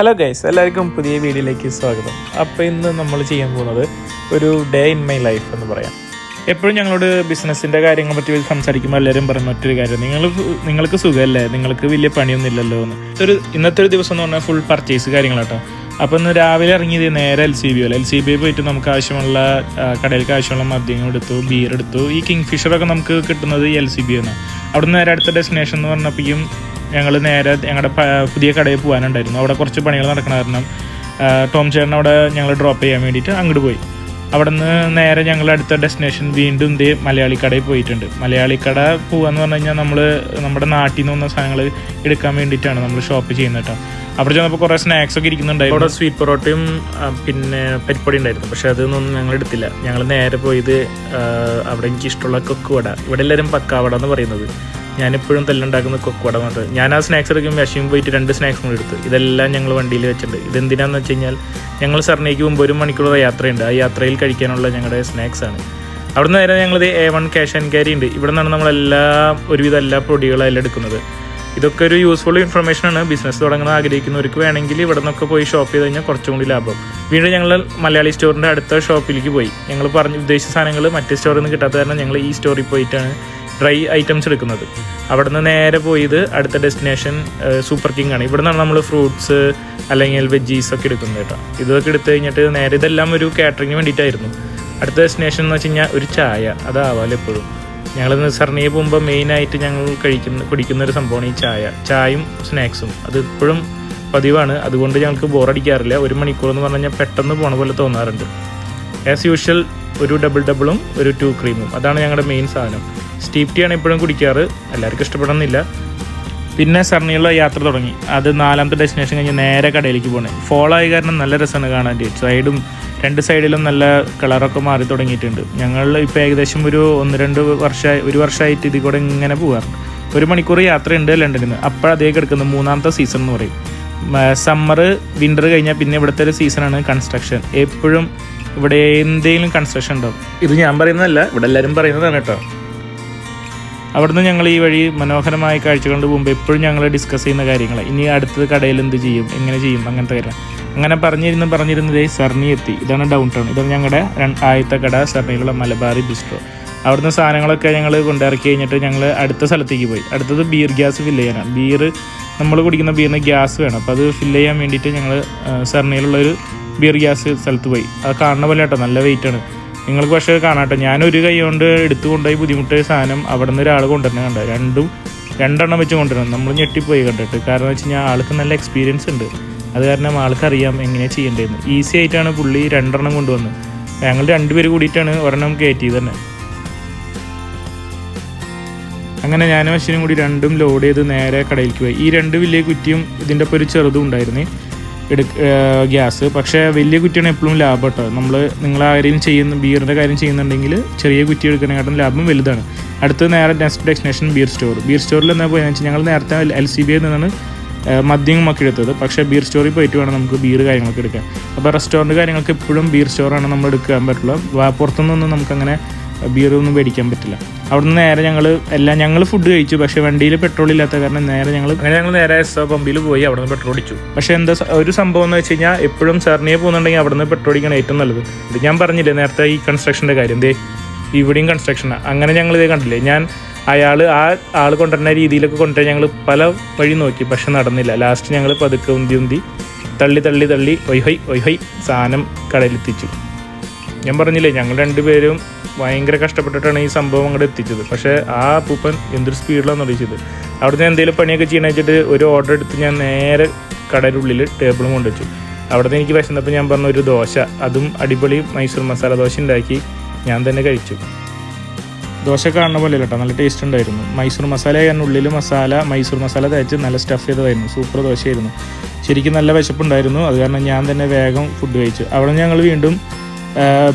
Hello guys, എല്ലാവർക്കും പുതിയ വീഡിയോയിലേക്ക് സ്വാഗതം. അപ്പോൾ ഇന്ന് നമ്മൾ ചെയ്യാൻ പോകുന്നത് ഒരു ഡേ ഇൻ മൈ ലൈഫ് എന്ന് പറയാം. എപ്പോഴും ഞങ്ങളോട് ബിസിനസ്സിൻ്റെ കാര്യങ്ങളെ പറ്റി സംസാരിക്കുമ്പോൾ എല്ലാവരും പറയുന്ന മറ്റൊരു കാര്യം, നിങ്ങൾക്ക് സുഖമല്ലേ, നിങ്ങൾക്ക് വലിയ പണിയൊന്നും ഇല്ലല്ലോ എന്ന്. ഇന്നത്തെ ഒരു ദിവസം എന്ന് പറഞ്ഞാൽ ഫുൾ പർച്ചേസ് കാര്യങ്ങളാട്ടോ. അപ്പോൾ ഇന്ന് രാവിലെ ഇറങ്ങിയത് നേരെ LCB പോയിട്ട് നമുക്ക് ആവശ്യമുള്ള കടയിലേക്ക് ആവശ്യമുള്ള മദ്യങ്ങൾ എടുത്തു, ബിയർ എടുത്തു. ഈ കിങ് ഫിഷറൊക്കെ നമുക്ക് കിട്ടുന്നത് ഈ LCB ആണ്. അവിടെ നിന്ന് നേരെ അടുത്ത ഡെസ്റ്റിനേഷൻ എന്ന് പറഞ്ഞപ്പോഴേക്കും ഞങ്ങൾ നേരെ ഞങ്ങളുടെ പുതിയ കടയിൽ പോകാനുണ്ടായിരുന്നു. അവിടെ കുറച്ച് പണികൾ നടക്കണ കാരണം ടോം ചേട്ടൻ അവിടെ ഞങ്ങൾ ഡ്രോപ്പ് ചെയ്യാൻ വേണ്ടിയിട്ട് അങ്ങോട്ട് പോയി. അവിടെ നിന്ന് നേരെ ഞങ്ങൾ അടുത്ത ഡെസ്റ്റിനേഷൻ വീണ്ടും മലയാളി കടയിൽ പോയിട്ടുണ്ട്. മലയാളി കട പോകാന്ന് പറഞ്ഞു കഴിഞ്ഞാൽ നമ്മൾ നമ്മുടെ നാട്ടിൽ നിന്ന് വന്ന സാധനങ്ങൾ എടുക്കാൻ വേണ്ടിയിട്ടാണ് നമ്മൾ ഷോപ്പ് ചെയ്യുന്നത് കേട്ടോ. അവിടെ ചെന്നപ്പോൾ കുറേ സ്നാക്സ് ഒക്കെ ഇരിക്കുന്നുണ്ടായിരുന്നു. അവിടെ സ്വീറ്റ് പൊറോട്ടയും പിന്നെ പരിപ്പൊടി ഉണ്ടായിരുന്നു. പക്ഷേ അതൊന്നും ഞങ്ങൾ എടുത്തില്ല. ഞങ്ങൾ നേരെ പോയത് അവിടെ എനിക്കിഷ്ടമുള്ള കൊക്കുവട, ഇവിടെ എല്ലാവരും പക്കാവട എന്ന് പറയുന്നത്, ഞാനെപ്പോഴും തെല്ലുണ്ടാക്കുന്ന കൊക്കുവട മാത്രം. ഞാൻ ആ സ്നാക്സ് എടുക്കുമ്പോൾ വിഷയം പോയിട്ട് 2 സ്നാക്സ് കൂടി എടുത്ത്. ഇതെല്ലാം ഞങ്ങൾ വണ്ടിയിൽ വെച്ചിട്ടുണ്ട്. ഇതെന്തിനാന്ന് വെച്ച് കഴിഞ്ഞാൽ ഞങ്ങൾ സർണയ്ക്ക് മുമ്പ് 1 മണിക്കൂർ യാത്രയുണ്ട്. ആ യാത്രയിൽ കഴിക്കാനുള്ള ഞങ്ങളുടെ സ്നാക്സാണ്. അവിടെ നിന്ന് നേരെ ഞങ്ങൾ A1 ക്യാഷ് ആൻഡ് ക്യാരി ഉണ്ട്. ഇവിടെ നിന്നാണ് നമ്മളെല്ലാം ഒരുവിധം എല്ലാ പൊടികളും എല്ലാം എടുക്കുന്നത്. ഇതൊക്കെ ഒരു യൂസ്ഫുൾ ഇൻഫർമേഷനാണ്. ബിസിനസ് തുടങ്ങാൻ ആഗ്രഹിക്കുന്നവർക്ക് വേണമെങ്കിൽ ഇവിടെ നിന്നൊക്കെ പോയി ഷോപ്പ് ചെയ്ത് കഴിഞ്ഞാൽ കുറച്ചും കൂടി ലാഭം. വീണ്ടും ഞങ്ങൾ മലയാളി സ്റ്റോറിൻ്റെ അടുത്ത ഷോപ്പിലേക്ക് പോയി. ഞങ്ങൾ ഉദ്ദേശിച്ച സാധനങ്ങൾ മറ്റേ സ്റ്റോറിൽ നിന്ന് കിട്ടാത്ത കാരണം ഞങ്ങൾ ഈ സ്റ്റോറിൽ പോയിട്ടാണ് ഡ്രൈ ഐറ്റംസ് എടുക്കുന്നത്. അവിടെ നിന്ന് നേരെ പോയത് അടുത്ത ഡെസ്റ്റിനേഷൻ സൂപ്പർ കിങ് ആണ്. ഇവിടെ നിന്നാണ് നമ്മൾ ഫ്രൂട്ട്സ് അല്ലെങ്കിൽ വെജീസ് ഒക്കെ എടുക്കുന്നത് കേട്ടോ. ഇതൊക്കെ എടുത്തു കഴിഞ്ഞിട്ട് നേരെ ഇതെല്ലാം ഒരു കാറ്ററിങ്ങിന് വേണ്ടിയിട്ടായിരുന്നു. അടുത്ത ഡെസ്റ്റിനേഷൻ എന്ന് വെച്ച് കഴിഞ്ഞാൽ ഒരു ചായ, അതാവാലും എപ്പോഴും ഞങ്ങൾ സർണിയെ പോകുമ്പോൾ മെയിനായിട്ട് ഞങ്ങൾ കുടിക്കുന്ന ഒരു സംഭവമാണ് ഈ ചായയും സ്നാക്സും. അത് ഇപ്പോഴും പതിവാണ്. അതുകൊണ്ട് ഞങ്ങൾക്ക് ബോറടിക്കാറില്ല. 1 മണിക്കൂർ എന്ന് പറഞ്ഞു കഴിഞ്ഞാൽ പെട്ടെന്ന് പോണ പോലെ തോന്നാറുണ്ട്. ആസ് യൂഷ്വൽ ഒരു ഡബിളും ഒരു 2 ക്രീമും, അതാണ് ഞങ്ങളുടെ മെയിൻ സാധനം. സ്റ്റീപ്പ് ടീ ആണ് ഇപ്പോഴും കുടിക്കാറ്, എല്ലാവർക്കും ഇഷ്ടപ്പെടുന്നില്ല. പിന്നെ സർണിയുള്ള യാത്ര തുടങ്ങി. അത് 4ാമത്തെ ഡെസ്റ്റിനേഷൻ കഴിഞ്ഞ് നേരെ കടയിലേക്ക് പോകണേ. ഫോളായ കാരണം നല്ല രസമാണ് കാണാൻ. സൈഡും 2 സൈഡിലും നല്ല കളറൊക്കെ മാറി തുടങ്ങിയിട്ടുണ്ട്. ഞങ്ങൾ ഇപ്പോൾ ഏകദേശം ഒരു 1 വർഷമായിട്ട് ഇതിൽ കൂടെ ഇങ്ങനെ പോകാറുണ്ട്. 1 മണിക്കൂർ യാത്രയുണ്ട് ലണ്ടനിൽ നിന്ന്. അപ്പോഴതേ കിടക്കുന്നത് 3ാമത്തെ സീസൺ എന്ന് പറയും. സമ്മർ വിൻ്റർ കഴിഞ്ഞാൽ പിന്നെ ഇവിടുത്തെ ഒരു സീസണാണ് കൺസ്ട്രക്ഷൻ. എപ്പോഴും ഇവിടെ എന്തെങ്കിലും കൺസ്ട്രക്ഷൻ ഉണ്ടാവും. ഇത് ഞാൻ പറയുന്നതല്ല, ഇവിടെ എല്ലാവരും പറയുന്നതാണ് കേട്ടോ. അവിടുന്ന് ഞങ്ങൾ ഈ വഴി മനോഹരമായ കാഴ്ചകളുടെ മുമ്പ് എപ്പോഴും ഞങ്ങൾ ഡിസ്കസ് ചെയ്യുന്ന കാര്യങ്ങൾ, ഇനി അടുത്തത് കടയിൽ എന്ത് ചെയ്യും, എങ്ങനെ ചെയ്യും, അങ്ങനത്തെ കാര്യം അങ്ങനെ പറഞ്ഞിരുന്നതേ സർണി എത്തി. ഇതാണ് ഡൗൺ ടൗൺ. ഇതാണ് ഞങ്ങളുടെ ആദ്യത്തെ കട, സർണിയിലുള്ള മലബാറി ബിസ്ട്രോ. അവിടുന്ന് സാധനങ്ങളൊക്കെ ഞങ്ങൾ കൊണ്ടിറക്കി കഴിഞ്ഞിട്ട് ഞങ്ങൾ അടുത്ത സ്ഥലത്തേക്ക് പോയി. അടുത്തത് ബിയർ ഗ്യാസ് ഫില്ല് ചെയ്യാനാണ്. നമ്മൾ കുടിക്കുന്ന ബിയറിന് ഗ്യാസ് വേണം. അപ്പോൾ അത് ഫില്ല് ചെയ്യാൻ വേണ്ടിയിട്ട് ഞങ്ങൾ സർണിയിലുള്ളൊരു ബിയർ ഗ്യാസ് സ്ഥലത്ത് പോയി. അത് കാണുന്ന പോലെ കേട്ടോ, നല്ല വെയിറ്റാണ്. നിങ്ങൾക്ക് പക്ഷേ കാണാട്ടോ, ഞാനൊരു കൈ കൊണ്ട് എടുത്തുകൊണ്ടായി ബുദ്ധിമുട്ടിയ സാധനം അവിടെ നിന്ന് ഒരാൾ കൊണ്ടുവരുന്ന കണ്ടോ. രണ്ടെണ്ണം വെച്ച് കൊണ്ടുവരണം. നമ്മൾ ഞെട്ടിപ്പോയി കണ്ടിട്ട്. കാരണം വെച്ച് കഴിഞ്ഞാൽ ആൾക്ക് നല്ല എക്സ്പീരിയൻസ് ഉണ്ട്. അത് കാരണം ആൾക്കറിയാം എങ്ങനെയാണ് ചെയ്യേണ്ടതെന്ന്. ഈസി ആയിട്ടാണ് പുള്ളി 2 എണ്ണം കൊണ്ടുവന്നത്. ഞങ്ങൾ 2 പേര് കൂടിയിട്ടാണ് ഒരെണ്ണം കയറ്റിയത് തന്നെ. അങ്ങനെ ഞാനും അശ്വിനും കൂടി 2ഉം ലോഡ് ചെയ്ത് നേരെ കടയിലേക്ക് പോയി. ഈ 2 വലിയ കുറ്റിയും ഇതിൻ്റെ ഒപ്പം ഒരു ചെറുതും ഉണ്ടായിരുന്നു ഗ്യാസ്. പക്ഷേ വലിയ കുറ്റിയാണ് എപ്പോഴും ലാഭം കേട്ടോ. നിങ്ങൾ ബിയറിൻ്റെ കാര്യം ചെയ്യുന്നുണ്ടെങ്കിൽ ചെറിയ കുറ്റി എടുക്കുന്നതിനെക്കാട്ടും ലാഭം വലുതാണ്. അടുത്ത് നേരെ നെക്സ്റ്റ് ഡെസ്റ്റിനേഷൻ ബിയർ സ്റ്റോറിൽ എന്നാ പോയെന്ന് വെച്ചാൽ ഞങ്ങൾ നേരത്തെ LCB നിന്നാണ് മദ്യമൊക്കെ എടുത്തത്. പക്ഷേ ബിയർ സ്റ്റോറിൽ പോയിട്ട് വേണം നമുക്ക് ബിയർ കാര്യങ്ങളൊക്കെ എടുക്കാൻ. അപ്പോൾ റെസ്റ്റോറൻറ്റ് കാര്യങ്ങൾക്ക് എപ്പോഴും ബിയർ സ്റ്റോറാണ് നമ്മൾ എടുക്കാൻ പറ്റുള്ളൂ. പുറത്തുനിന്നൊന്നും നമുക്കങ്ങനെ ബിയറൊന്നും മേടിക്കാൻ പറ്റില്ല. അവിടെ നിന്ന് നേരെ ഞങ്ങൾ ഫുഡ് കഴിച്ചു. പക്ഷേ വണ്ടിയിൽ പെട്രോൾ ഇല്ലാത്ത കാരണം ഞങ്ങൾ നേരെ എസ്സോ പമ്പിൽ പോയി അവിടെ നിന്ന് പെട്രോൾ അടിച്ചു. പക്ഷേ എന്താ ഒരു സംഭവം എന്ന് വെച്ച് കഴിഞ്ഞാൽ എപ്പോഴും സർണിയെ പോകുന്നുണ്ടെങ്കിൽ അവിടെ നിന്ന് പെട്രോൾ അടിക്കണം ഏറ്റവും നല്ലത്. ഇത് ഞാൻ പറഞ്ഞില്ലേ നേരത്തെ ഈ കൺസ്ട്രക്ഷൻ്റെ കാര്യം, ഇവിടെയും കൺസ്ട്രക്ഷനാണ്. അങ്ങനെ ഞങ്ങളിതേ കണ്ടില്ലേ, ആൾ കൊണ്ടുവരുന്ന രീതിയിലൊക്കെ കൊണ്ടുവരാൻ ഞങ്ങൾ പല വഴി നോക്കി, പക്ഷെ നടന്നില്ല. ലാസ്റ്റ് ഞങ്ങൾ പതുക്കെ ഉന്തി തള്ളി ഒയ് സാധനം കടയിലെത്തിച്ചു. ഞാൻ പറഞ്ഞില്ലേ, ഞങ്ങൾ 2 പേരും ഭയങ്കര കഷ്ടപ്പെട്ടിട്ടാണ് ഈ സംഭവം അങ്ങോട്ട് എത്തിച്ചത്. പക്ഷേ ആ പൂപ്പൻ എന്തൊരു സ്പീഡിലാണ് ഒളിച്ചത്. അവിടുന്ന് എന്തെങ്കിലും പണിയൊക്കെ ചെയ്യണം വെച്ചിട്ട് ഒരു ഓർഡർ എടുത്ത് ഞാൻ നേരെ കടയുടെ ഉള്ളിൽ ടേബിളും കൊണ്ടുവച്ചു. അവിടുന്ന് എനിക്ക് വിശന്നപ്പോൾ ഞാൻ പറഞ്ഞ ഒരു ദോശ, അതും അടിപൊളി മൈസൂർ മസാല ദോശ ഉണ്ടാക്കി ഞാൻ തന്നെ കഴിച്ചു. ദോശ കാണുന്ന പോലെ കേട്ടോ, നല്ല ടേസ്റ്റ് ഉണ്ടായിരുന്നു. മൈസൂർ മസാല ഉള്ളിൽ മൈസൂർ മസാല തേച്ച് നല്ല സ്റ്റഫ് ചെയ്തതായിരുന്നു. സൂപ്പർ ദോശയായിരുന്നു. ശരിക്കും നല്ല വിശപ്പുണ്ടായിരുന്നു. അത് കാരണം ഞാൻ തന്നെ വേഗം ഫുഡ് കഴിച്ചു. അവിടെ ഞങ്ങൾ വീണ്ടും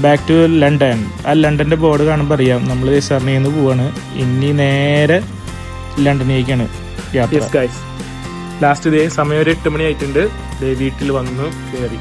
ബാക്ക് ടു ലണ്ടൻ. ആ ലണ്ടൻ്റെ ബോർഡ് കാണുമ്പോൾ അറിയാം നമ്മൾ സർണിയിൽ നിന്ന് പോവാണ്. ഇനി നേരെ ലണ്ടനിലേക്കാണ് യാത്ര. ലാസ്റ്റ് സമയം ഒരു 8 മണി ആയിട്ടുണ്ട്. വീട്ടിൽ വന്നു കയറി.